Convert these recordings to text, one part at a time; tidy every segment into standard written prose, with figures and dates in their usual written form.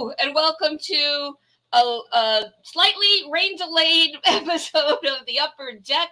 Hello, and welcome to a slightly rain delayed episode of The Upper Deck.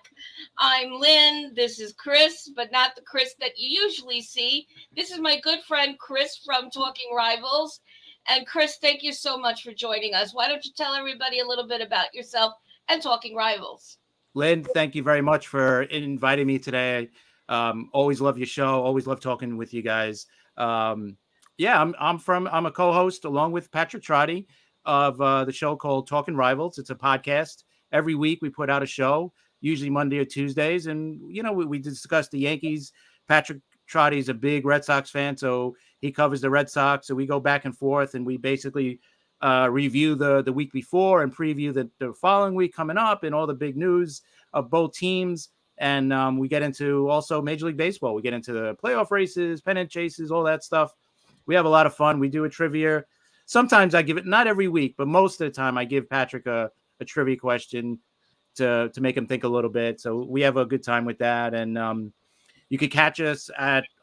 I'm Lynn. This is Chris, but not the Chris that you usually see. This is my good friend Chris from Talking Rivals. And Chris, thank you so much for joining us. Why don't you tell everybody a little bit about yourself and Talking Rivals? Lynn, thank you very much for inviting me today. Always love your show. Always love talking with you guys. I'm a co-host along with Patrick Trotty of the show called Talking Rivals. It's a podcast. Every week we put out a show, usually Monday or Tuesdays, and we discuss the Yankees. Patrick Trotty is a big Red Sox fan, so he covers the Red Sox. So we go back and forth, and we basically review the week before and preview the following week coming up and all the big news of both teams. And we get into also Major League Baseball. We get into the playoff races, pennant chases, all that stuff. We have a lot of fun. We do a trivia. Sometimes I give it, not every week, but most of the time I give Patrick a trivia question to make him think a little bit. So we have a good time with that. And you could catch us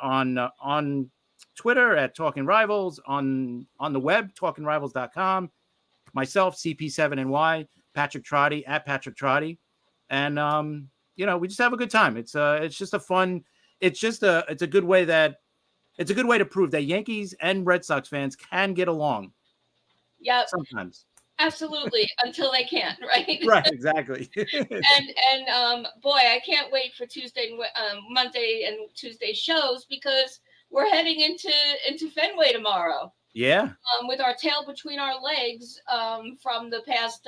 on Twitter at Talking Rivals, on the web, talkingrivals.com. Myself, CP7NY, Patrick Trotty at Patrick Trotty. And we just have a good time. It's just a fun, it's a good way to prove that Yankees and Red Sox fans can get along. Yeah. Sometimes. Absolutely, until they can't, right? Right, exactly. and boy, I can't wait for Monday and Tuesday shows because we're heading into Fenway tomorrow. Yeah. With our tail between our legs from the past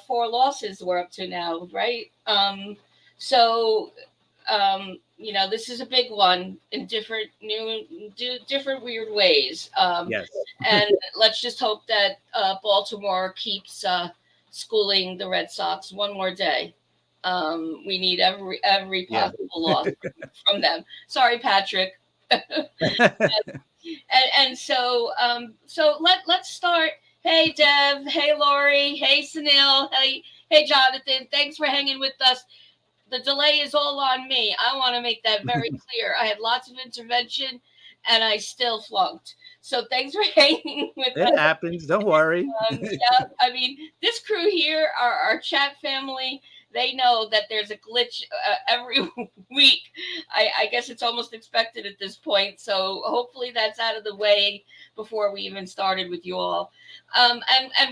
4 losses we're up to now, right? This is a big one in different weird ways. Yes. And let's just hope that Baltimore keeps schooling the Red Sox one more day. We need every possible loss from them. Sorry, Patrick. So let's start. Hey, Dev. Hey, Lori. Hey, Sunil. Hey, Jonathan. Thanks for hanging with us. The delay is all on me. I want to make that very clear. I had lots of intervention, and I still flunked. So thanks for hanging with us. It happens. Don't worry. This crew here, our chat family, they know that there's a glitch every week. I guess it's almost expected at this point. So hopefully that's out of the way before we even started with you all. And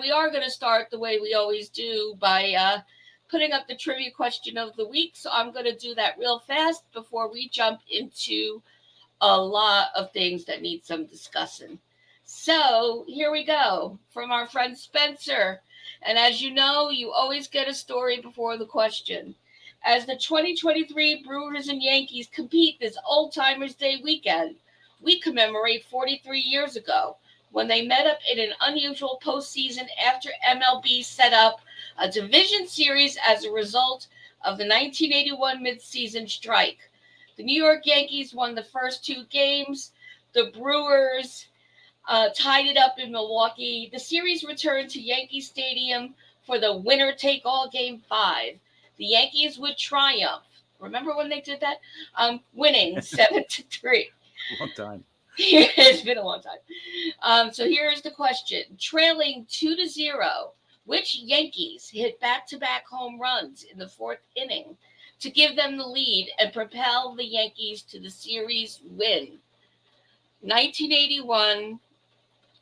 we are going to start the way we always do by putting up the trivia question of the week. So I'm going to do that real fast before we jump into a lot of things that need some discussing. So here we go from our friend Spencer. And as you know, you always get a story before the question. As the 2023 Brewers and Yankees compete this Old Timers Day weekend, we commemorate 43 years ago when they met up in an unusual postseason after MLB set up a division series as a result of the 1981 midseason strike. The New York Yankees won the first 2 games. The Brewers tied it up in Milwaukee. The series returned to Yankee Stadium for the winner-take-all Game 5. The Yankees would triumph. Remember when they did that? Winning 7-3. Long time. It's been a long time. So here's the question. Trailing 2-0, which Yankees hit back-to-back home runs in the 4th inning to give them the lead and propel the Yankees to the series win? 1981,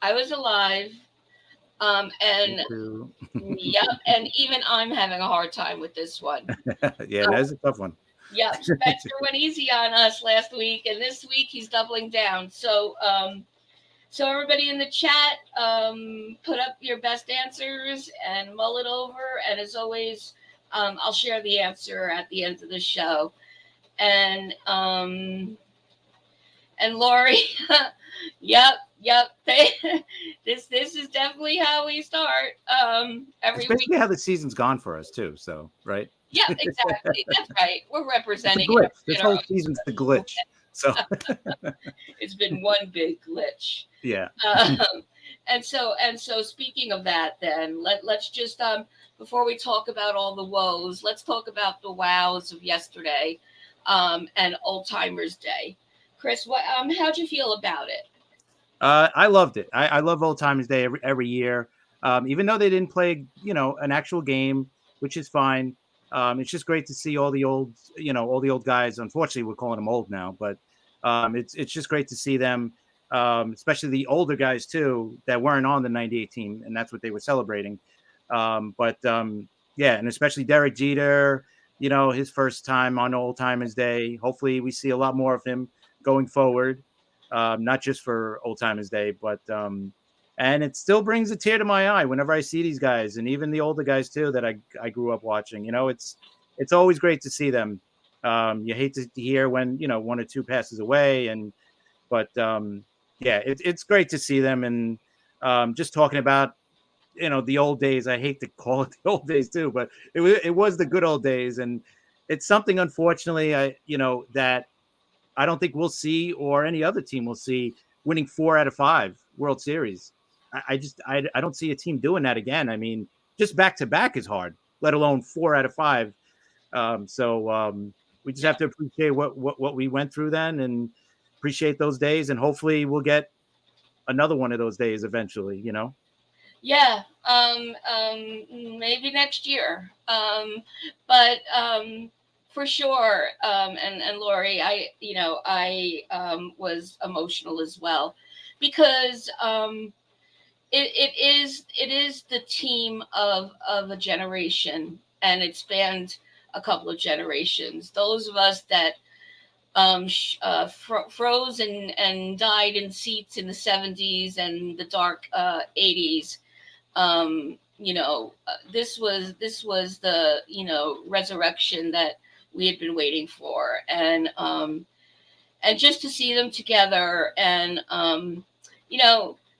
I was alive. And even I'm having a hard time with this one. Yeah, that's a tough one. Yeah, Spencer went easy on us last week, and this week he's doubling down. So everybody in the chat, put up your best answers and mull it over. And as always, I'll share the answer at the end of the show. And Lori, yep. This is definitely how we start. Every Especially week. how the season's gone for us too. So right. Yeah, exactly. That's right. We're representing it. This whole season's the glitch. So it's been one big glitch. Yeah. And so speaking of that, then let's just before we talk about all the woes, let's talk about the wows of yesterday, and Old Timers Day. Chris, how'd you feel about it? I loved it. I love Old Timers Day every year. Even though they didn't play, an actual game, which is fine. It's just great to see all the old guys. Unfortunately, we're calling them old now, but it's just great to see them, especially the older guys too that weren't on the '98 team, and that's what they were celebrating. Yeah, and especially Derek Jeter, his first time on Old Timers Day. Hopefully, we see a lot more of him going forward, not just for Old Timers Day, but and it still brings a tear to my eye whenever I see these guys, and even the older guys too that I grew up watching. It's always great to see them. You hate to hear when one or two passes away, but yeah, it's great to see them, and just talking about the old days. I hate to call it the old days too, but it was the good old days, and it's something unfortunately that I don't think we'll see, or any other team will see, winning 4 out of 5 World Series. I don't see a team doing that again. I mean, just back to back is hard, let alone 4 out of 5. We just have to appreciate what we went through then, and appreciate those days, and hopefully we'll get another one of those days eventually. Yeah, maybe next year. But for sure. And Lori, I was emotional as well, because it is the team of a generation, and it spanned a couple of generations. Those of us that froze and died in seats in the 70s and the dark 80s. This was the resurrection that we had been waiting for, and just to see them together, and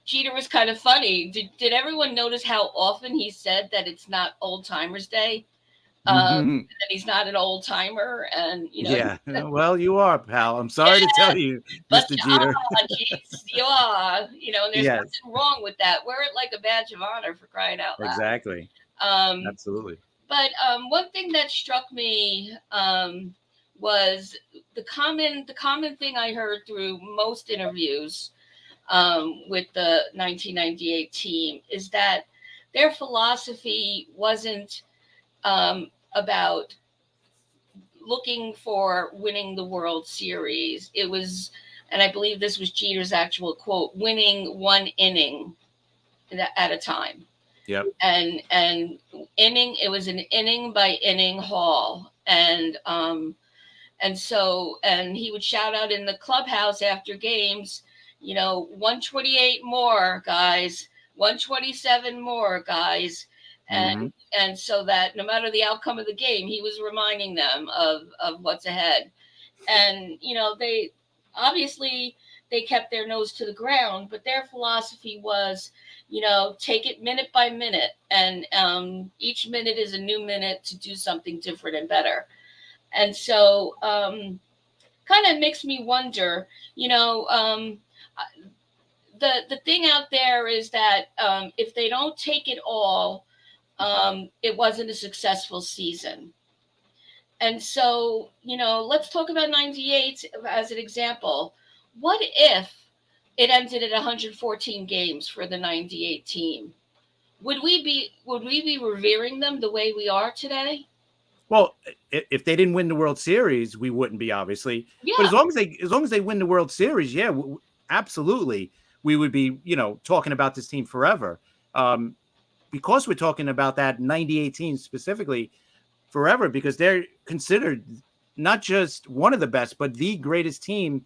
Jeter was kind of funny. Did everyone notice how often he said that it's not Old Timers Day? That he's not an old timer, and Yeah. Well, you are, pal. I'm sorry to tell you, but Mr. Jeter. geez, you are, and there's Yes, nothing wrong with that. Wear it like a badge of honor, for crying out loud. exactly. Um, Absolutely. but one thing that struck me was the common thing I heard through most interviews with the 1998 team is that their philosophy wasn't about looking for winning the World Series. It was, and I believe this was Jeter's actual quote, winning one inning at a time. Yep. And inning, it was an inning by inning haul. And he would shout out in the clubhouse after games, 128 more, guys, 127 more, guys. And so that no matter the outcome of the game, he was reminding them of what's ahead. And, they obviously they kept their nose to the ground, but their philosophy was, take it minute by minute. And each minute is a new minute to do something different and better. And so kind of makes me wonder, the thing out there is that if they don't take it all, it wasn't a successful season. And so, let's talk about 98 as an example. What if it ended at 114 games for the 98 team? Would we be revering them the way we are today? Well, if they didn't win the World Series, we wouldn't be, obviously. Yeah. But as long as they win the World Series, yeah, absolutely, we would be, talking about this team forever. Because we're talking about that 98 team specifically forever, because they're considered not just one of the best, but the greatest team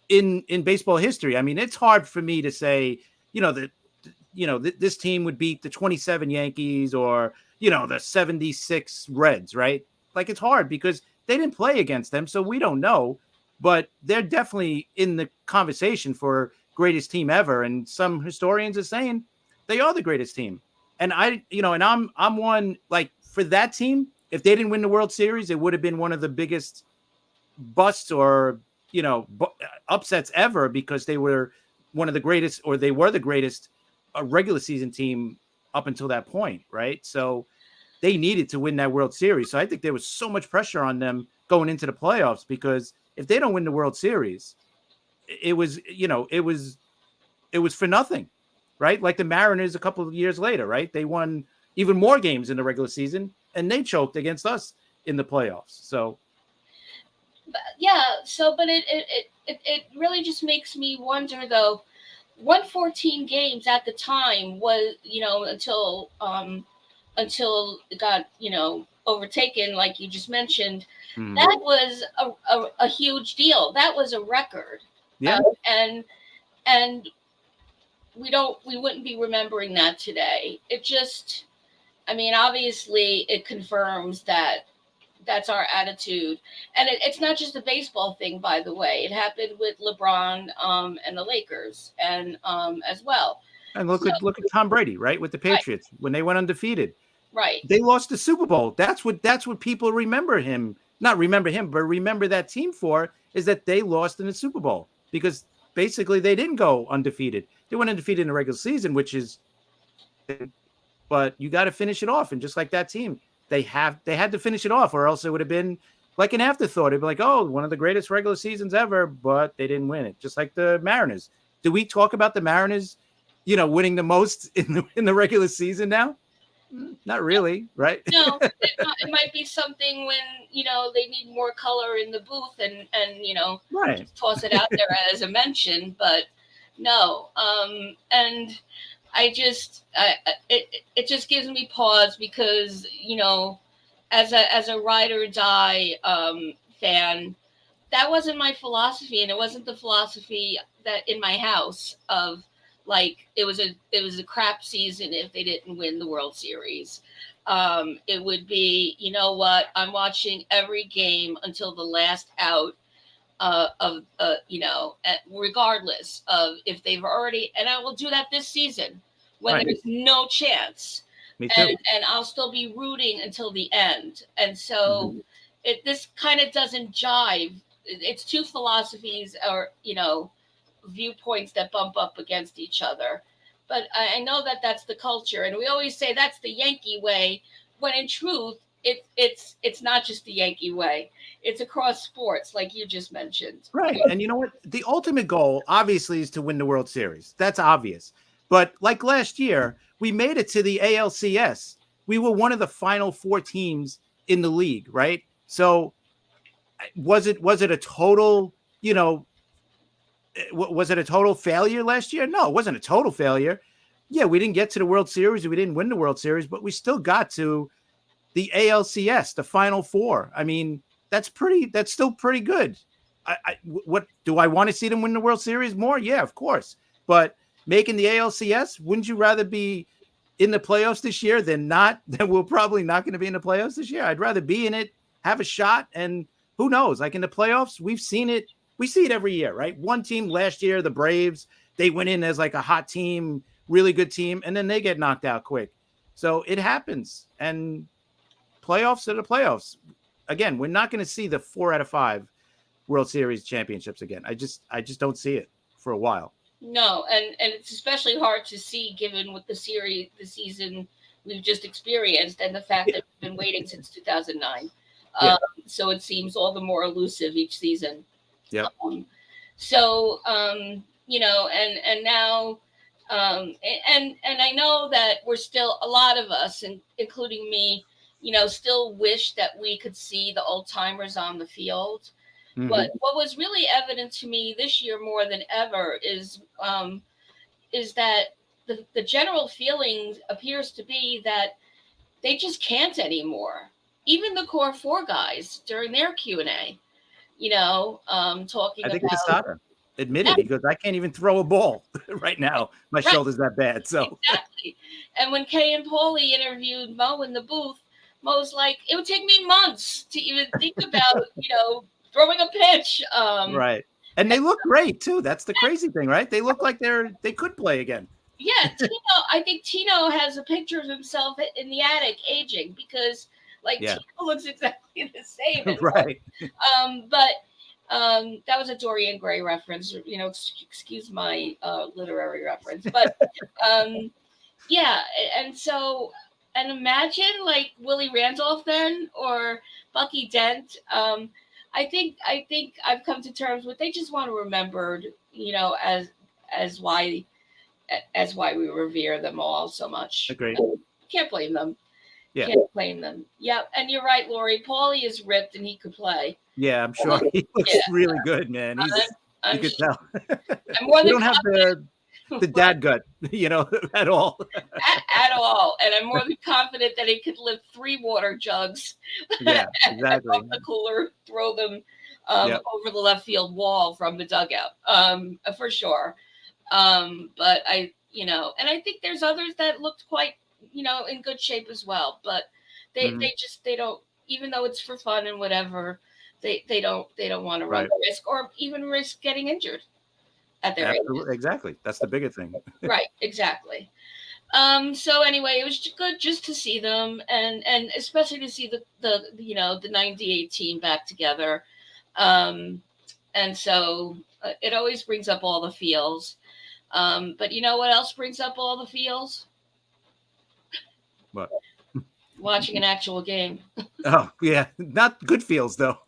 in baseball history. I mean, it's hard for me to say, that, this team would beat the 27 Yankees or, the 76 Reds, right? Like, it's hard because they didn't play against them, so we don't know, but they're definitely in the conversation for greatest team ever. And some historians are saying they are the greatest team. And I'm one, like, for that team, if they didn't win the World Series, it would have been one of the biggest busts or, upsets ever, because they were one of the greatest, or they were the greatest regular season team up until that point, right? So they needed to win that World Series. So I think there was so much pressure on them going into the playoffs, because if they don't win the World Series, it was it was for nothing, right? Like the Mariners a couple of years later, right? They won even more games in the regular season, and they choked against us in the playoffs. So, yeah. So, but it really just makes me wonder, though. 114 games at the time was, until it got, overtaken, like you just mentioned. That was a huge deal. That was a record. yeah. And we wouldn't be remembering that today. It just, I mean, obviously it confirms that that's our attitude. And it's not just a baseball thing, by the way. It happened with LeBron and the Lakers and as well. And look at Tom Brady, right? With the Patriots when they went undefeated. Right. They lost the Super Bowl. That's what people remember him. Not remember him, but remember that team for is that they lost in the Super Bowl because basically they didn't go undefeated. They went undefeated in the regular season, but you got to finish it off. And just like that team, they had to finish it off, or else it would have been like an afterthought. It'd be like, oh, one of the greatest regular seasons ever, but they didn't win it. Just like the Mariners. Do we talk about the Mariners, winning the most in the regular season now? Not really, right? No, it might be something when they need more color in the booth and right. just toss it out there as a mention, but no. And I just it just gives me pause because as a ride or die fan, that wasn't my philosophy, and it wasn't the philosophy that in my house of. Like it was a crap season if they didn't win the World Series. It would be, you know what? I'm watching every game until the last out regardless of if they've already, and I will do that this season when Right. there's no chance. Me too. And I'll still be rooting until the end. And so this kind of doesn't jive. It's two philosophies or, viewpoints that bump up against each other. But I know that that's the culture, and we always say that's the Yankee way, when in truth it's not just the Yankee way. It's across sports, like you just mentioned. Right. And you know what? The ultimate goal obviously is to win the World Series. That's obvious. But like last year, we made it to the ALCS. We were one of the final 4 teams in the league, right? So was it a total, was it a total failure last year? No, it wasn't a total failure. Yeah, we didn't get to the World Series. We didn't win the World Series, but we still got to the ALCS, the Final 4. I mean, that's still pretty good. What do I want to see them win the World Series more? Yeah, of course. But making the ALCS, wouldn't you rather be in the playoffs this year than not? Then we're probably not going to be in the playoffs this year. I'd rather be in it, have a shot, and who knows? Like in the playoffs, we've seen it. We see it every year, right? One team last year, the Braves, they went in as like a hot team, really good team, and then they get knocked out quick. So it happens. And playoffs are the playoffs. Again, we're not going to see the 4 out of 5 World Series championships again. I just don't see it for a while. No, and it's especially hard to see given what the season we've just experienced, and the fact that we've been waiting since 2009. Yeah. So it seems all the more elusive each season. Yeah. And now, and I know that we're still, a lot of us, and including me, still wish that we could see the old timers on the field. Mm-hmm. But what was really evident to me this year more than ever is that the general feeling appears to be that they just can't anymore. Even the core 4 guys during their Q&A. Talking I think about Posada admitted he goes, I can't even throw a ball right now. My shoulder's that bad. So exactly. And when Kay and Paulie interviewed Mo in the booth, Mo's like, it would take me months to even think about, throwing a pitch. Right. And they look great too. That's the crazy thing, right? They look like they could play again. Yeah, I think Tino has a picture of himself in the attic aging because Tino looks exactly the same. Right. But that was a Dorian Gray reference, excuse my literary reference. But yeah, and imagine like Willie Randolph then or Bucky Dent. I think I've come to terms with they just want to remember, as why as why we revere them all so much. Agreed. Can't blame them. Yeah. Can't blame them. Yeah, and you're right, Lori. Paulie is ripped and he could play. Yeah, I'm sure he looks really good, man. You could tell. I'm more You than don't have the dad gut, at all. at all. And I'm more than confident that he could lift 3 water jugs. Yeah, exactly. Off the cooler, throw them over the left field wall from the dugout, for sure. But and I think there's others that looked quite, in good shape as well. But they don't, even though it's for fun and whatever, they don't want to run the risk or even risk getting injured at their age. Exactly. That's the bigger thing. Right. Exactly. So anyway, it was good just to see them and especially to see the 98 team back together. And so it always brings up all the feels. But you know what else brings up all the feels? What? Watching an actual game. Oh, yeah. Not good feels, though.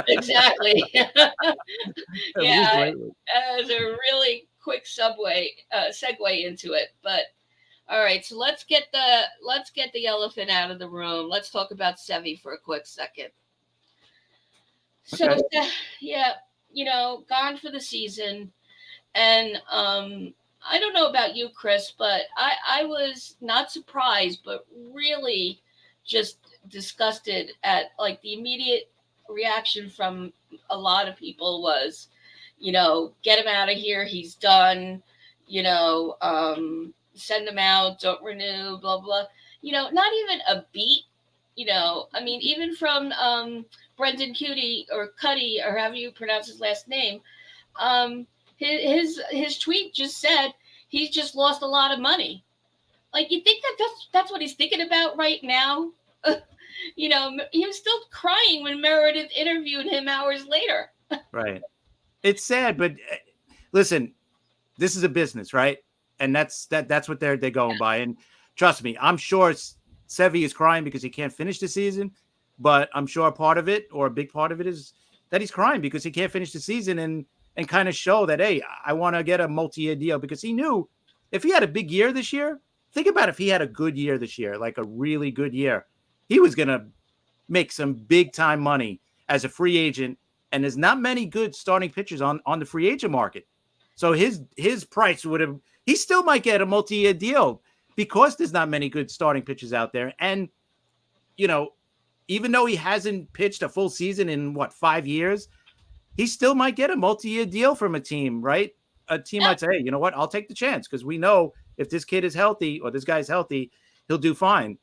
Exactly. Yeah. It was a really quick segue into it. But all right, so let's get the elephant out of the room. Let's talk about Sevy for a quick second. So, yeah, gone for the season. And I don't know about you, Chris, but I was not surprised, but really just disgusted at the immediate reaction from a lot of people was, get him out of here. He's done, send him out, don't renew, blah, blah. Not even a beat, I mean, even from Brendan Cuddy or Cuddy, or however you pronounce his last name, his tweet just said he's just lost a lot of money. You think that's what he's thinking about right now? He was still crying when Meredith interviewed him hours later. Right. It's sad, but listen, this is a business, right? And that's what they're going by. And trust me, I'm sure Sevy is crying because he can't finish the season, but I'm sure part of it, or a big part of it, is that he's crying because he can't finish the season and kind of show that, hey, I want to get a multi-year deal, because he knew if he had a big year this year, think about if he had a good year this year, like a really good year, he was going to make some big time money as a free agent. And there's not many good starting pitchers on the free agent market. So his price he still might get a multi-year deal because there's not many good starting pitchers out there. And, even though he hasn't pitched a full season in 5 years, he still might get a multi-year deal from a team, right? A team might say, hey, you know what? I'll take the chance because we know if this kid is healthy or this guy's healthy, he'll do fine.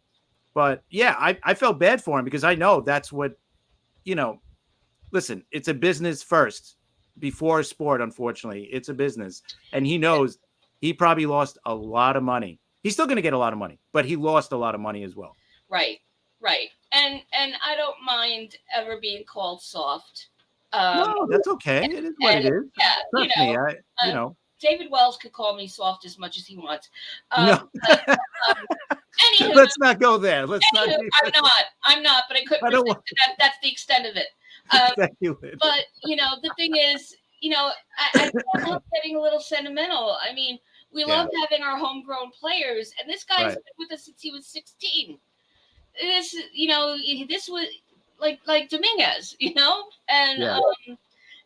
But yeah, I felt bad for him because I know that's what, listen, it's a business first before a sport, unfortunately. It's a business. And he knows he probably lost a lot of money. He's still going to get a lot of money, but he lost a lot of money as well. Right. And I don't mind ever being called soft. No, that's okay. It is what it is. Yeah, Trust me, David Wells could call me soft as much as he wants. No. Anywho, let's not go there. I'm not, but I couldn't. That's the extent of it. But the thing is, I can't help getting a little sentimental. I mean, we love having our homegrown players, and this guy's been with us since he was 16. This was like Dominguez, and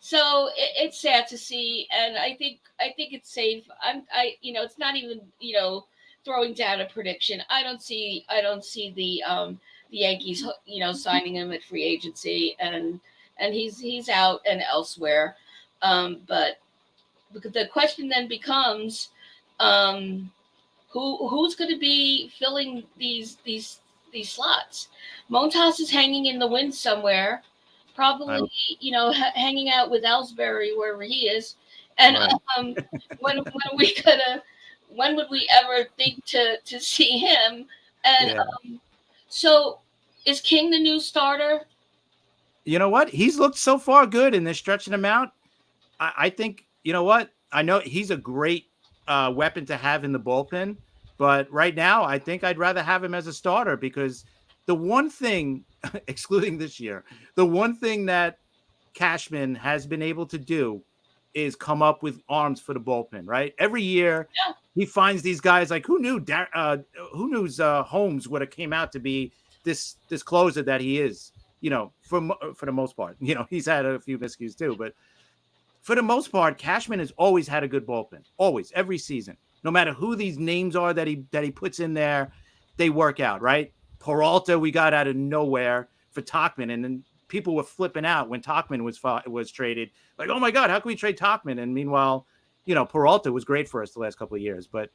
so it's sad to see, and I think it's safe. It's not even throwing down a prediction. I don't see the Yankees signing him at free agency, and he's out and elsewhere. But the question then becomes, who's going to be filling these slots? Montas is hanging in the wind somewhere, probably, hanging out with Ellsbury wherever he is. And when would we ever think to see him? And so is King the new starter? You know what? He's looked so far good, and they're stretching him out. I think, you know what? I know he's a great weapon to have in the bullpen, but right now I think I'd rather have him as a starter, because the one thing, excluding this year, the one thing that Cashman has been able to do is come up with arms for the bullpen, right? Every year Yeah. he finds these guys like who knew Holmes would have came out to be this closer that he is, for the most part. He's had a few miscues too, but for the most part, Cashman has always had a good bullpen, always, every season. No matter who these names are that he puts in there, they work out, right? Peralta, we got out of nowhere for Tauchman, and then people were flipping out when Tauchman was traded. Like, oh my God, how can we trade Tauchman? And meanwhile, Peralta was great for us the last couple of years. But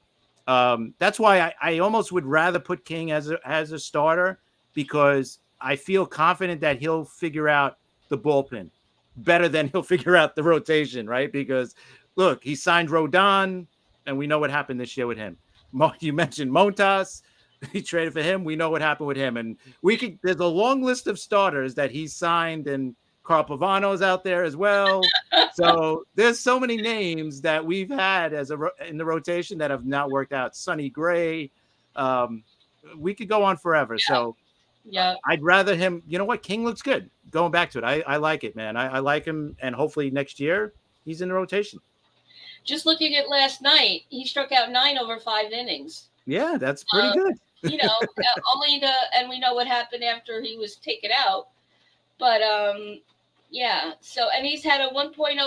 that's why I almost would rather put King as a starter, because I feel confident that he'll figure out the bullpen better than he'll figure out the rotation, right? Because look, he signed Rodon, and we know what happened this year with him. You mentioned Montas. He traded for him. We know what happened with him. And there's a long list of starters that he signed, and Carl Pavano's out there as well. So there's so many names that we've had in the rotation that have not worked out. Sonny Gray. We could go on forever. Yeah. So yeah, I'd rather him. You know what? King looks good. Going back to it, I like it, man. I like him, and hopefully next year he's in the rotation. Just looking at last night, he struck out 9 over 5 innings. Yeah, that's pretty good. And we know what happened after he was taken out. But yeah. So, and he's had a 1.08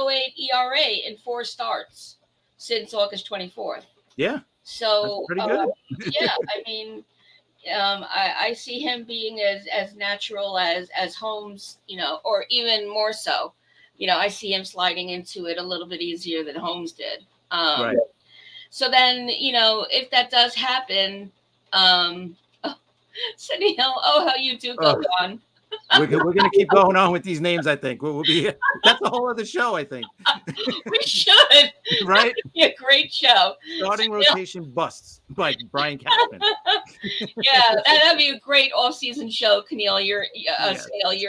ERA in 4 starts since August 24th. Yeah. So that's pretty good. Yeah, I mean. I see him being as natural as Holmes, or even more so. I see him sliding into it a little bit easier than Holmes did. Right. So then, if that does happen, Sunny Hill, how you do go on. We're going to keep going on with these names, I think. We'll be that's a whole other show, I think. We should. Right? Be a great show. Starting rotation busts by Brian Cashman. Yeah, that'd be a great off-season show, Keneal. Your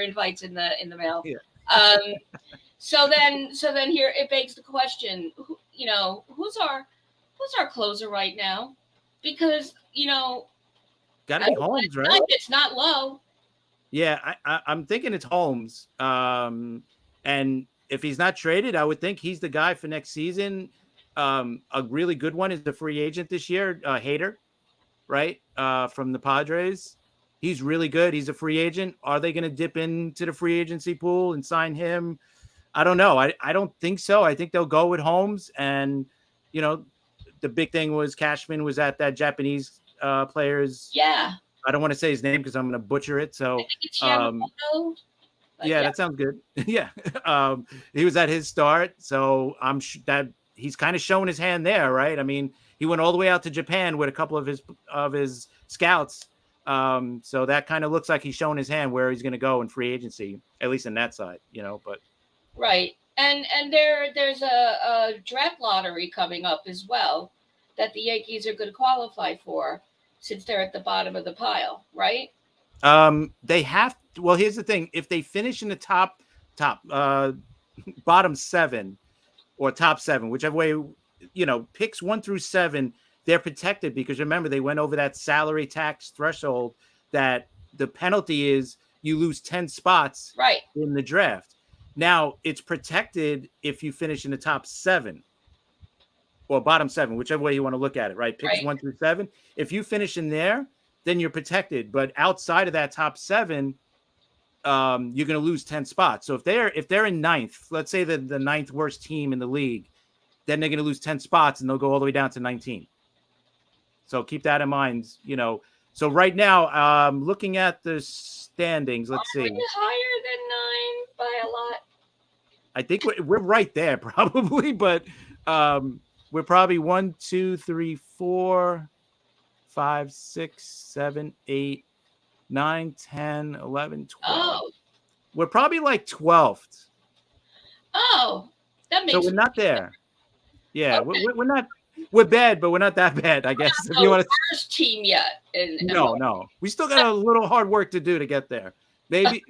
invite's in the mail. Yeah. So then here it begs the question, who's our closer right now? Because, gotta be Holmes, right? It's not Lowe. Yeah, I'm thinking it's Holmes. And if he's not traded, I would think he's the guy for next season. A really good one is the free agent this year, Hader, right? From the Padres. He's really good. He's a free agent. Are they going to dip into the free agency pool and sign him? I don't know. I don't think so. I think they'll go with Holmes. And, the big thing was Cashman was at that Japanese players. Yeah. I don't want to say his name because I'm going to butcher it. So, yeah, that sounds good. Yeah. He was at his start. So that he's kind of showing his hand there, right? I mean, he went all the way out to Japan with a couple of his scouts. So that kind of looks like he's showing his hand where he's going to go in free agency, at least in that side, but. Right. And there's a draft lottery coming up as well that the Yankees are going to qualify for, since they're at the bottom of the pile, right? They have to, well, here's the thing. If they finish in the top bottom 7 or top 7, whichever way, picks 1 through 7, they're protected because remember, they went over that salary tax threshold that the penalty is you lose 10 spots right in the draft. Now it's protected if you finish in the top 7. Or bottom 7, whichever way you want to look at it, right? Picks 1 through 7. If you finish in there, then you're protected. But outside of that top 7, you're going to lose 10 spots. So if they're in 9th, let's say the 9th worst team in the league, then they're going to lose 10 spots and they'll go all the way down to 19. So keep that in mind. So right now, looking at the standings, let's see. Are we higher than 9 by a lot? I think we're right there probably, but. We're probably 1, 2, 3, 4, 5, 6, 7, 8, 9, 10, 11, 12. Oh. We're probably like 12th. Oh, that makes sense. So we're not there. Yeah, okay. We're not. We're bad, but we're not that bad, I guess. If you want to first team yet. No. We still got a little hard work to do to get there. Maybe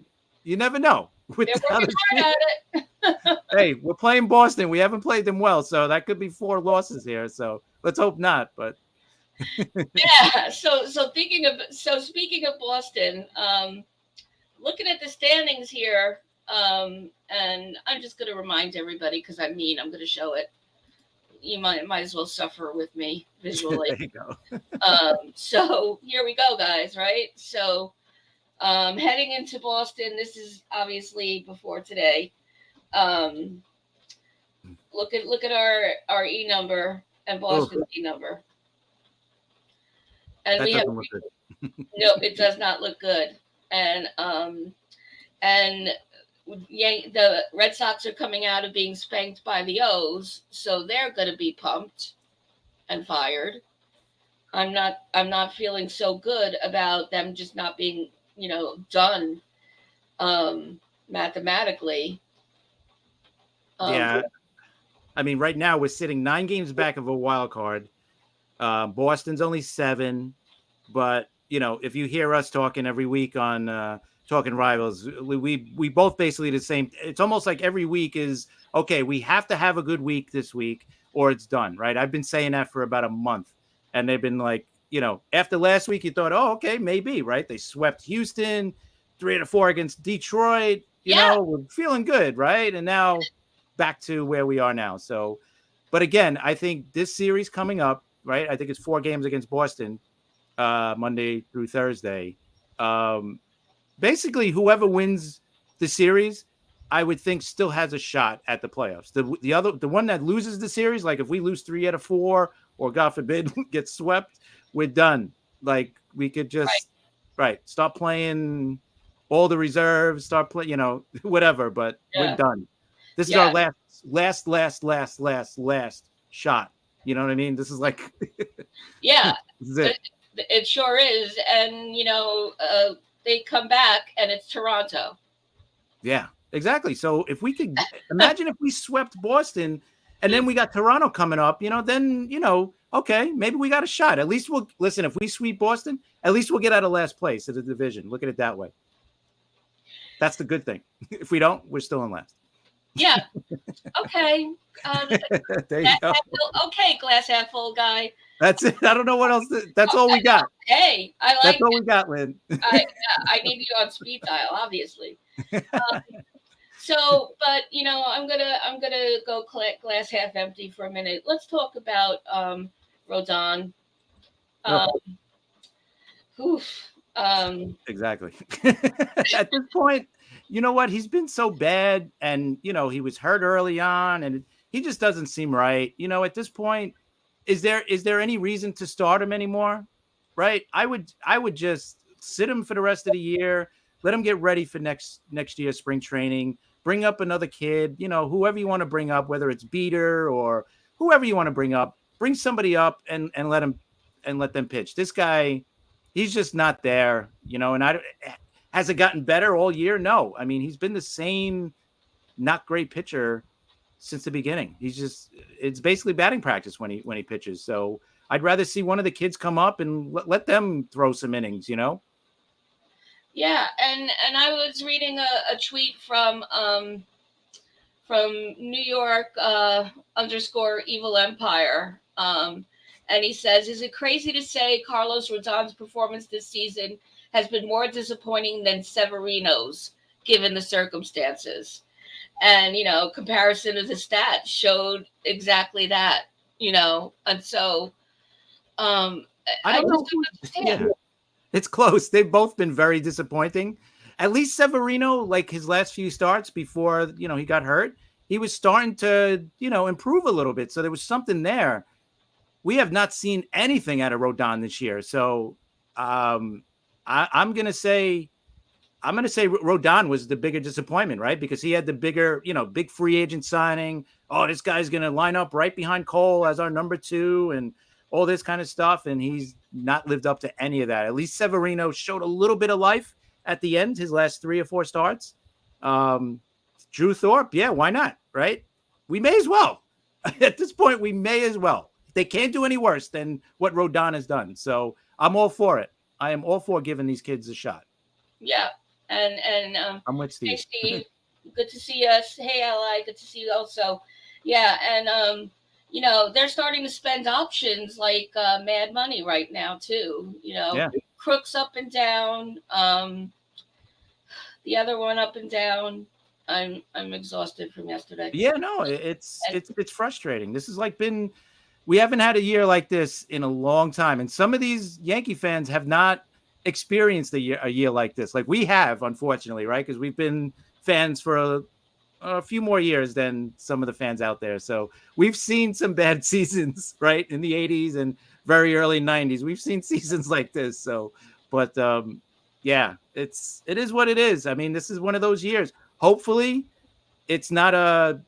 you never know. They're working hard at it. Hey, we're playing Boston. We haven't played them well, so that could be 4 losses here. So let's hope not. But yeah. So speaking of Boston, looking at the standings here, And I'm just going to remind everybody, because I'm mean, I'm going to show it. You might as well suffer with me visually. There you go. So here we go, guys. Right. So heading into Boston. This is obviously before today. Um, look at our E number and Boston's E number, and That we have doesn't look good. no. It does not look good, and the Red Sox are coming out of being spanked by the O's, so they're going to be pumped and fired. I'm not feeling so good about them just not being, done mathematically. Yeah. I mean, right now we're sitting 9 games back of a wild card. Boston's only 7, but if you hear us talking every week on Talking Rivals, we both basically the same. It's almost like every week is okay. We have to have a good week this week, or it's done. Right? I've been saying that for about a month, and they've been like, after last week, you thought, oh, okay, maybe, right? They swept Houston, 3-4 against Detroit. We're feeling good, right? And now back to where we are now. So, but again, I think this series coming up, right? I think it's 4 games against Boston, Monday through Thursday. Basically, whoever wins the series, I would think still has a shot at the playoffs. The one that loses the series, like if we lose 3 out of 4, or God forbid get swept, we're done. Like we could just stop playing all the reserves, start playing, whatever. But we're done. This is our last shot. You know what I mean? This is like, yeah, this is it. It sure is. And they come back and it's Toronto. Yeah, exactly. So if we could imagine if we swept Boston and then we got Toronto coming up, then, okay, maybe we got a shot. At least if we sweep Boston, at least we'll get out of last place of the division. Look at it that way. That's the good thing. If we don't, we're still in last. Yeah. Okay. There you go. Okay, glass half full guy. That's it. I don't know what else. That's all we got. Hey, I like. That's all we got, Lynn. I need you on speed dial, obviously. So, but I'm gonna go glass half empty for a minute. Let's talk about Rodon. Exactly. At this point, you know what? He's been so bad, and he was hurt early on, and he just doesn't seem right. At this point, is there any reason to start him anymore? Right? I would just sit him for the rest of the year. Let him get ready for next year's spring training. Bring up another kid, whoever you want to bring up, whether it's Beater or whoever you want to bring up. Bring somebody up and let them pitch. This guy, he's just not there, and has it gotten better all year? No. I mean, he's been the same not great pitcher since the beginning. It's basically batting practice when he pitches. So I'd rather see one of the kids come up and let them throw some innings, Yeah, and I was reading a tweet from New York _ Evil Empire, and he says, "Is it crazy to say Carlos Rodon's performance this season has been more disappointing than Severino's, given the circumstances?" And comparison of the stats showed exactly that. And so I don't know. Yeah. It's close. They've both been very disappointing. At least Severino, like his last few starts before, he got hurt, he was starting to, improve a little bit. So there was something there. We have not seen anything out of Rodon this year. So I'm going to say Rodon was the bigger disappointment, right? Because he had the bigger, big free agent signing. Oh, this guy's going to line up right behind Cole as our number 2 and all this kind of stuff. And he's not lived up to any of that. At least Severino showed a little bit of life at the end, his last 3 or 4 starts. Drew Thorpe, yeah, why not, right? We may as well. At this point, we may as well. They can't do any worse than what Rodon has done. So I'm all for it. I am all for giving these kids a shot. Yeah. And I'm with Steve. Hey, Steve. Good to see us. Hey, Ally. Good to see you also. Yeah. And, they're starting to spend options like mad money right now, too. Crooks up and down. The other one up and down. I'm exhausted from yesterday. Yeah, no, it's frustrating. This is like we haven't had a year like this in a long time, and some of these Yankee fans have not experienced a year like this. Like we have, unfortunately, right? Because we've been fans for a few more years than some of the fans out there. So we've seen some bad seasons, right? In the 80s and very early 90s. We've seen seasons like this. So, but yeah, it is what it is. I mean, this is one of those years. Hopefully it's not going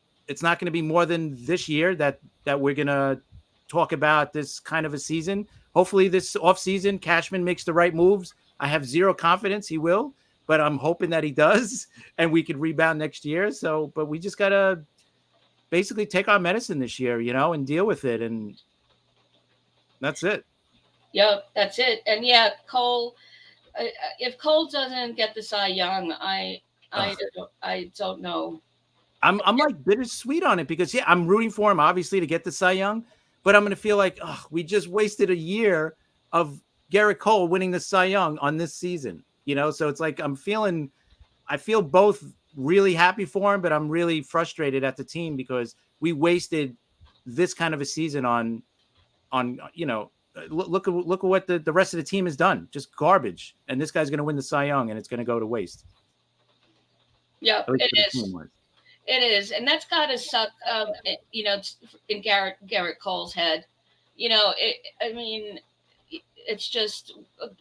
to be more than this year that we're going to talk about this kind of a season. Hopefully this offseason, Cashman makes the right moves. I have zero confidence he will, but I'm hoping that he does and we can rebound next year. So, but we just got to basically take our medicine this year, and deal with it. And that's it. Yep, that's it. And yeah, Cole, if Cole doesn't get the Cy Young, I don't know. I'm like bittersweet on it because I'm rooting for him obviously to get the Cy Young, but I'm going to feel like we just wasted a year of Gerrit Cole winning the Cy Young on this season, So it's like I feel both really happy for him, but I'm really frustrated at the team because we wasted this kind of a season on look at what the rest of the team has done, just garbage, and this guy's going to win the Cy Young and it's going to go to waste. Yeah, it is. It is, and that's got to suck, in Gerrit Cole's head. It's just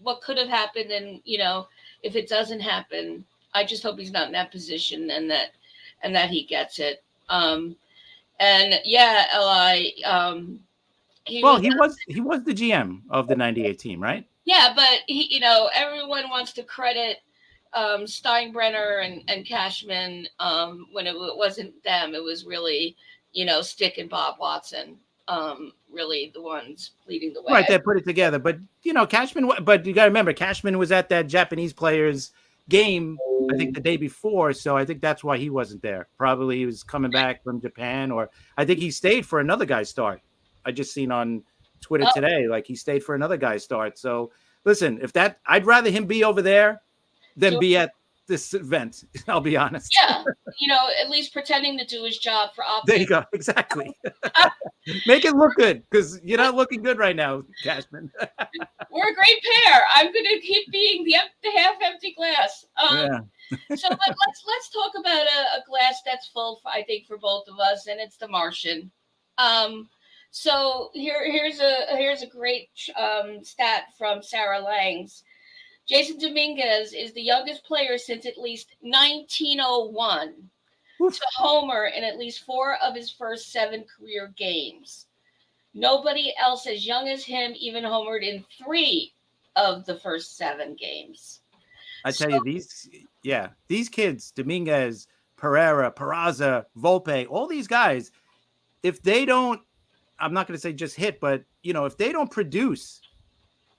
what could have happened, and if it doesn't happen, I just hope he's not in that position, and that he gets it. And yeah, Li. He was the GM of the '98 team, right? Yeah, but everyone wants to credit Steinbrenner and Cashman when it wasn't them. It was really, Stick and Bob Watson, really the ones leading the way. Right, they put it together. But, Cashman, but you got to remember, Cashman was at that Japanese players game, I think the day before. So I think that's why he wasn't there. Probably he was coming back from Japan, or I think he stayed for another guy's start. I just seen on Twitter today, like he stayed for another guy's start. So listen, I'd rather him be over there than be at this event. I'll be honest. Yeah. At least pretending to do his job for optics. There you go. Exactly. Make it look good because you're not looking good right now, Cashman. We're a great pair. I'm going to keep being the half empty glass. So let's talk about a glass that's full, I think, for both of us, and it's The Martian. So here's a great stat from Sarah Langs. Jason Dominguez is the youngest player since at least 1901 to homer in at least 4 of his first 7 career games. Nobody else as young as him even homered in 3 of the first 7 games. I tell you, these kids, Dominguez, Pereira, Peraza, Volpe, all these guys, if they don't, I'm not going to say just hit, but, if they don't produce,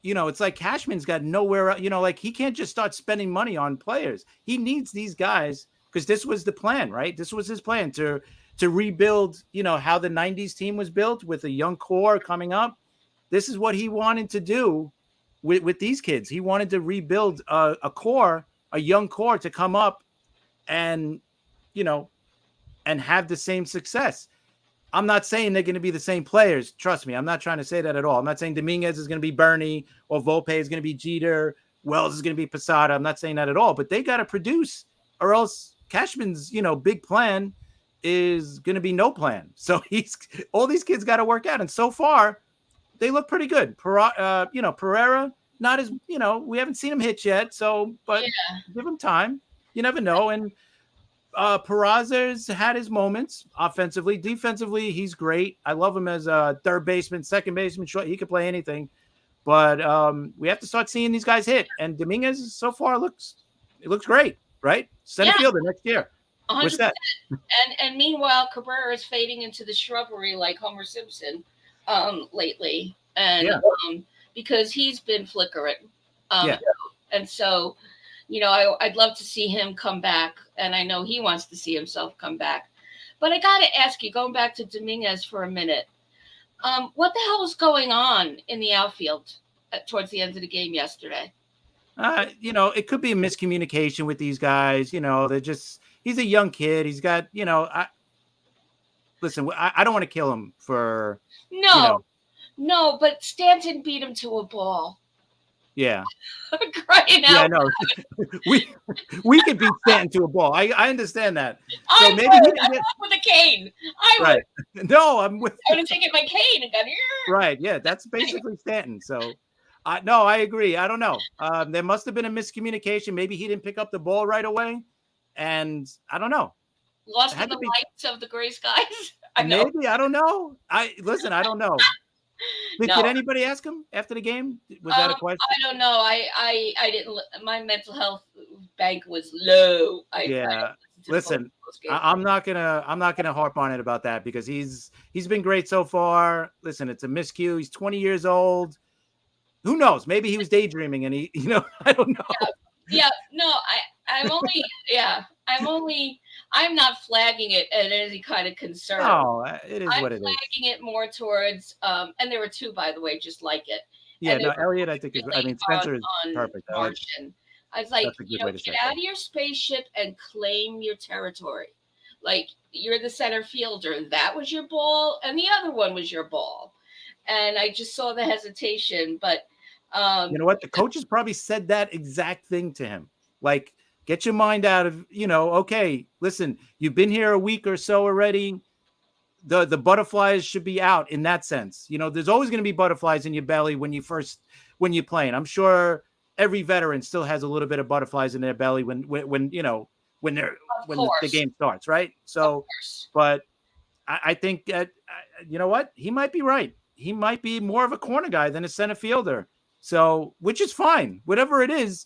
it's like Cashman's got nowhere, like he can't just start spending money on players. He needs these guys because this was the plan, right? This was his plan to rebuild, how the 90s team was built with a young core coming up. This is what he wanted to do with these kids. He wanted to rebuild a young core to come up and, and have the same success. I'm not saying they're going to be the same players. Trust me. I'm not trying to say that at all. I'm not saying Dominguez is going to be Bernie or Volpe is going to be Jeter. Wells is going to be Posada. I'm not saying that at all, but they got to produce or else Cashman's, big plan is going to be no plan. So all these kids got to work out. And so far they look pretty good. Pereira, not as, we haven't seen him hit yet. So, but give him time. You never know. And, Peraza's had his moments offensively. Defensively, he's great. I love him as a third baseman, second baseman, short. He could play anything. But we have to start seeing these guys hit. And Dominguez so far looks great, right? Center fielder next year. 100%. What's that? And meanwhile, Cabrera is fading into the shrubbery like Homer Simpson lately. And because he's been flickering. And so I'd love to see him come back, and I know he wants to see himself come back. But I got to ask you, going back to Dominguez for a minute, what the hell was going on in the outfield towards the end of the game yesterday? It could be a miscommunication with these guys. They're just he's a young kid. He's got, listen, I don't want to kill him for, No, no, but Stanton beat him to a ball. Yeah. Crying out. Yeah, no. we could beat Stanton to a ball. I understand that. So I maybe would. he didn't get with a cane. I right. would. No, I'm with I would have taken my cane and gone here. right. Yeah, that's basically Stanton. So no, I agree. I don't know. There must have been a miscommunication. Maybe he didn't pick up the ball right away. And I don't know. Lost in the lights of the gray skies. Maybe. I don't know. I don't know. Did anybody ask him after the game? Was that a question? I don't know. I didn't. My mental health bank was low. Listen, I'm not gonna harp on it about that because he's been great so far. Listen, it's a miscue. He's 20 years old. Who knows? Maybe he was daydreaming and he, I don't know. Yeah. No, I'm not flagging it as any kind of concern. No, it is what it is. I'm flagging it more towards, and there were two, by the way, just like it. Yeah, no, Elliot, I think Spencer is perfect. Martian. I was like, get out of your spaceship and claim your territory. Like, you're the center fielder. That was your ball, and the other one was your ball. And I just saw the hesitation, but you know what? The coaches probably said that exact thing to him. Like, get your mind out of, okay, listen, you've been here a week or so already. The butterflies should be out in that sense. There's always going to be butterflies in your belly when you're playing. I'm sure every veteran still has a little bit of butterflies in their belly when the game starts, right? So, but I think that, you know what? He might be right. He might be more of a corner guy than a center fielder. So, which is fine. Whatever it is,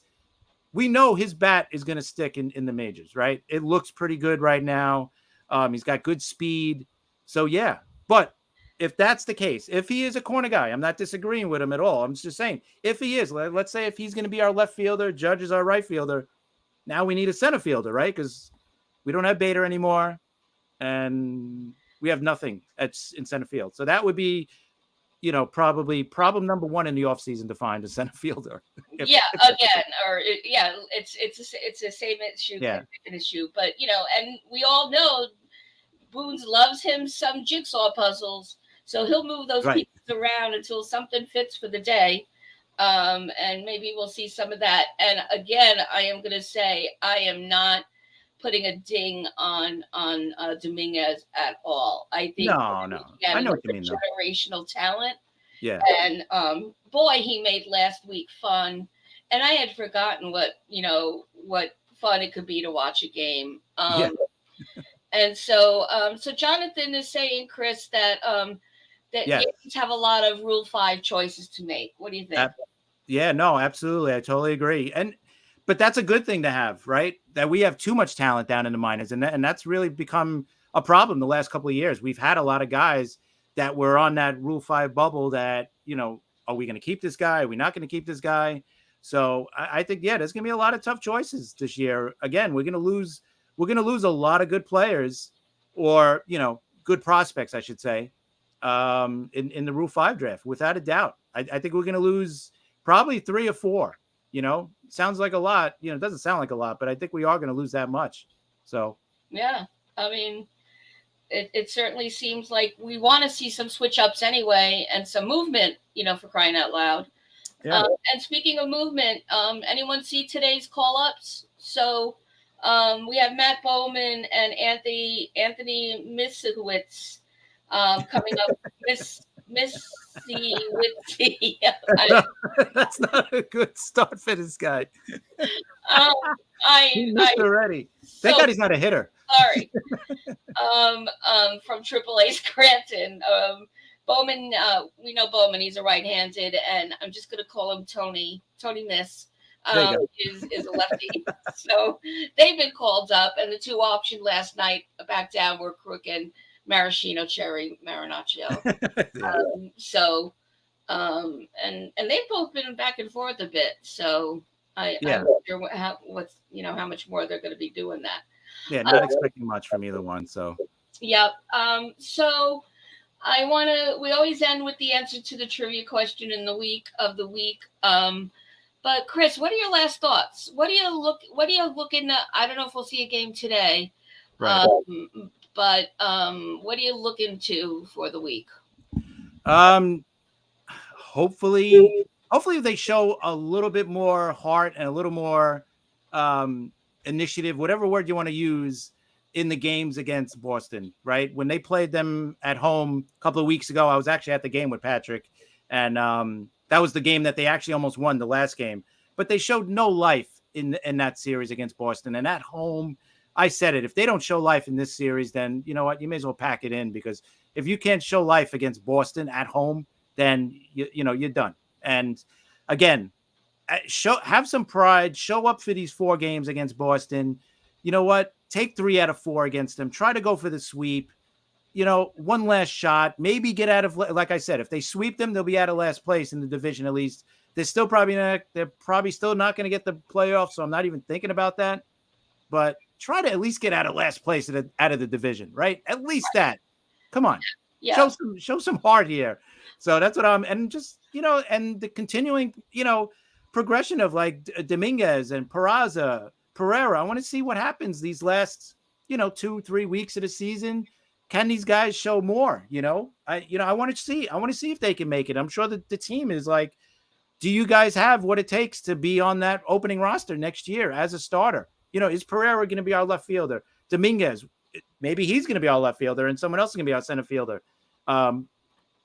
we know his bat is going to stick in the majors, right? It looks pretty good right now. He's got good speed. So, yeah. But if that's the case, if he is a corner guy, I'm not disagreeing with him at all. I'm just saying, if he is, let's say if he's going to be our left fielder, Judge is our right fielder, now we need a center fielder, right? Because we don't have Bader anymore, and we have nothing in center field. So that would be, probably problem number one in the offseason to find a center fielder. It's the same issue, issue. But, and we all know Boones loves him some jigsaw puzzles. So he'll move those pieces around until something fits for the day. And maybe we'll see some of that. And again, I am going to say I am not putting a ding on Dominguez at all. I think I know what you mean. Generational talent. Yeah. And boy, he made last week fun. And I had forgotten what fun it could be to watch a game. And so Jonathan is saying, Chris, that Yankees have a lot of Rule 5 choices to make. What do you think? Yeah, no, absolutely. I totally agree. But that's a good thing to have, right? That we have too much talent down in the minors. And that's really become a problem the last couple of years. We've had a lot of guys that were on that Rule 5 bubble that, are we going to keep this guy? Are we not going to keep this guy? So I think, there's going to be a lot of tough choices this year. Again, we're going to lose a lot of good players or, good prospects, I should say, in the Rule 5 draft, without a doubt. I think we're going to lose probably 3 or 4. Sounds like a lot. It doesn't sound like a lot, but I think we are going to lose that much. So, yeah, I mean, it certainly seems like we want to see some switch ups anyway and some movement, for crying out loud. Yeah. And speaking of movement, anyone see today's call ups? So we have Matt Bowman and Anthony Misiewicz coming up. Missy Witty. That's not a good start for this guy. He missed already. Thank God he's not a hitter. Sorry. From AAA Scranton. Bowman, we know Bowman, he's a right-handed, and I'm just going to call him Tony Miss. Is a lefty. So they've been called up, and the two optioned last night back down were Crook and Maraschino Cherry Marinaccio. And they've both been back and forth a bit. So I'm not sure how much more they're going to be doing that. Yeah, not expecting much from either one. So yep. So we always end with the answer to the trivia question in the week of the week. But Chris, what are your last thoughts? What do you looking at? I don't know if we'll see a game today. Right. But what are you looking to for the week? Hopefully they show a little bit more heart and a little more initiative, whatever word you want to use, in the games against Boston, right? When they played them at home a couple of weeks ago, I was actually at the game with Patrick, and that was the game that they actually almost won, the last game. But they showed no life in that series against Boston. And at home, I said it, if they don't show life in this series, then you know what? You may as well pack it in, because if you can't show life against Boston at home, then you're done. And again, have some pride, show up for these 4 games against Boston. You know what? Take 3 out of 4 against them. Try to go for the sweep. One last shot. Maybe get out of, like I said, if they sweep them, they'll be out of last place in the division at least. They're probably still not going to get the playoffs, so I'm not even thinking about that. But try to at least get out of last place out of the division, right? At least that. Come on. Yeah. Show some heart here. So that's what and just, and the continuing, progression of like Dominguez and Pereira. I want to see what happens these last, 2-3 weeks of the season. Can these guys show more? I want to see if they can make it. I'm sure that the team is like, do you guys have what it takes to be on that opening roster next year as a starter? Is Pereira going to be our left fielder? Dominguez, maybe he's going to be our left fielder and someone else is going to be our center fielder. And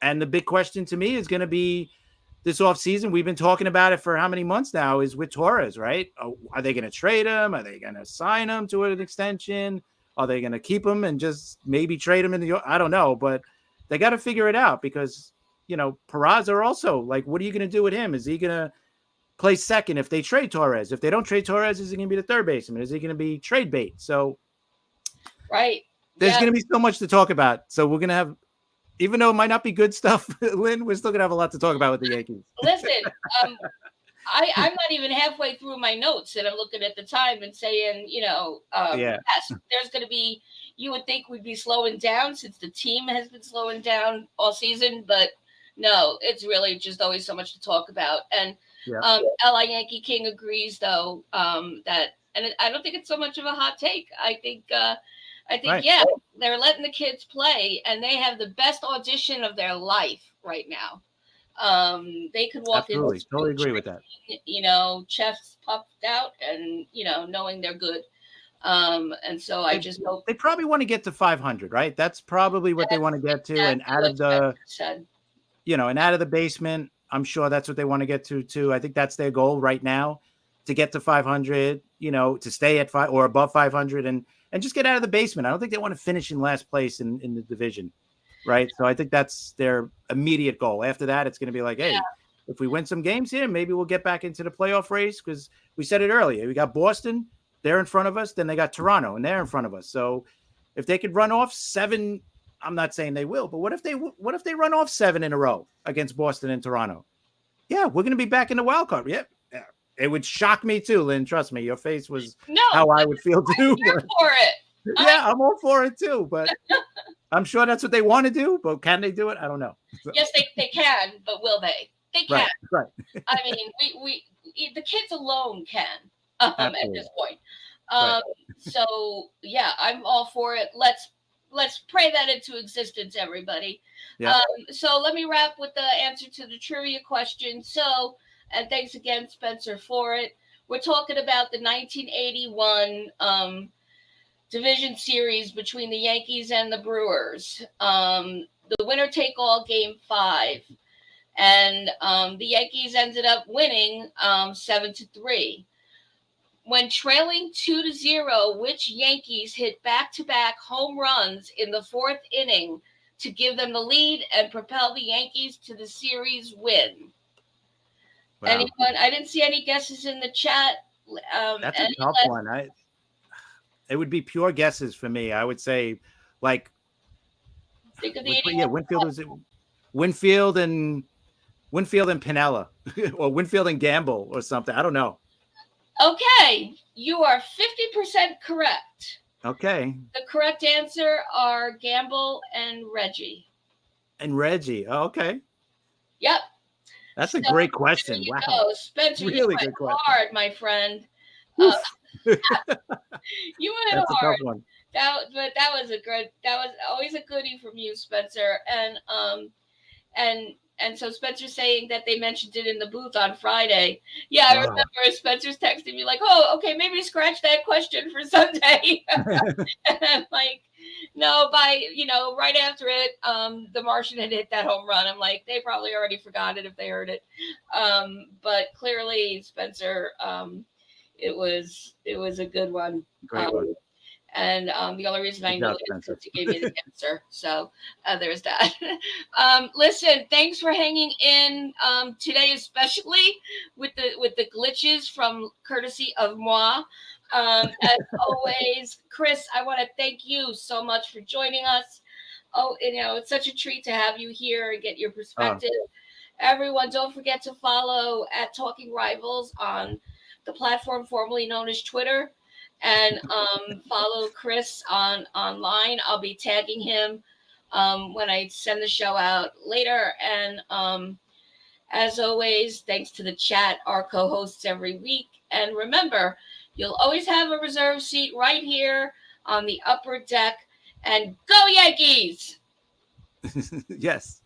the big question to me is going to be this offseason. We've been talking about it for how many months now, is with Torres, right? Are they going to trade him? Are they going to sign him to an extension? Are they going to keep him and just maybe trade him I don't know, but they got to figure it out, because, Peraza also, like, what are you going to do with him? Is he going to play second if they trade Torres? If they don't trade Torres, is he going to be the third baseman? Is he going to be trade bait? So right. There's going to be so much to talk about. So we're going to have, even though it might not be good stuff, Lynn, we're still going to have a lot to talk about with the Yankees. Listen, I'm not even halfway through my notes, and I'm looking at the time and saying, yes, there's going to be, you would think we'd be slowing down since the team has been slowing down all season, but no, it's really just always so much to talk about. And LI Yankee King agrees, though, that, and I don't think it's so much of a hot take. I think, right. Yeah, they're letting the kids play, and they have the best audition of their life right now. They could walk in. Totally agree with that. Chests puffed out, and knowing they're good. And so I just hope they probably want to get to 500, right? That's probably what they want to get to, and out of the, and out of the basement, I'm sure that's what they want to get to too. I think that's their goal right now, to get to 500. To stay at 5 or above 500, and just get out of the basement. I don't think they want to finish in last place in the division, right? So I think that's their immediate goal. After that, it's going to be like, hey, if we win some games here, maybe we'll get back into the playoff race, because we said it earlier. We got Boston, they're in front of us. Then they got Toronto, and they're in front of us. So if they could run off 7, I'm not saying they will, but what if they run off 7 in a row against Boston and Toronto? Yeah, we're going to be back in the wild card. Yep. Yeah. It would shock me too, Lynn. Trust me, your face was how I would feel too. I'm for it. Yeah, I'm all for it too, but I'm sure that's what they want to do. But can they do it? I don't know. Yes, they can, but will they? They can. Right. I mean, we the kids alone can at this point. So yeah, I'm all for it. Let's pray that into existence, everybody. Yeah. So let me wrap with the answer to the trivia question. So, and thanks again, Spencer, for it. We're talking about the 1981 division series between the Yankees and the Brewers. The winner-take-all Game 5. And the Yankees ended up winning 7-3. When trailing 2-0, which Yankees hit back-to-back home runs in the 4th inning to give them the lead and propel the Yankees to the series win? Wow. Anyone? I didn't see any guesses in the chat. That's a tough one. It would be pure guesses for me. I would say, like, Winfield was Winfield and Pinella, or Winfield and Gamble, or something. I don't know. Okay, you are 50% correct. Okay. The correct answer are Gamble and Reggie. Oh, okay. Yep. That's a So, great there question. you Wow. go. Spencer, you Really went good question. hard, my friend. Uh, you went That's a hard. tough one. But that was a good. That was always a goodie from you, Spencer. And so Spencer's saying that they mentioned it in the booth on Friday. Yeah, I remember Spencer's texting me like, "Oh, okay, maybe scratch that question for Sunday." And I'm like, "No, right after it, the Martian had hit that home run. I'm like, they probably already forgot it if they heard it." But clearly, Spencer, it was a good one. Great one. And the only reason I Good knew job, it is Spencer. because you gave me the answer. So there's that. Listen, thanks for hanging in today, especially with the glitches from courtesy of moi. As always, Chris, I want to thank you so much for joining us. Oh, it's such a treat to have you here and get your perspective. Everyone, don't forget to follow at Talking Rivals on the platform formerly known as Twitter, and follow Chris online. I'll be tagging him when I send the show out later. And as always, thanks to the chat, our co-hosts every week. And remember, you'll always have a reserved seat right here on the upper deck. And go Yankees! Yes.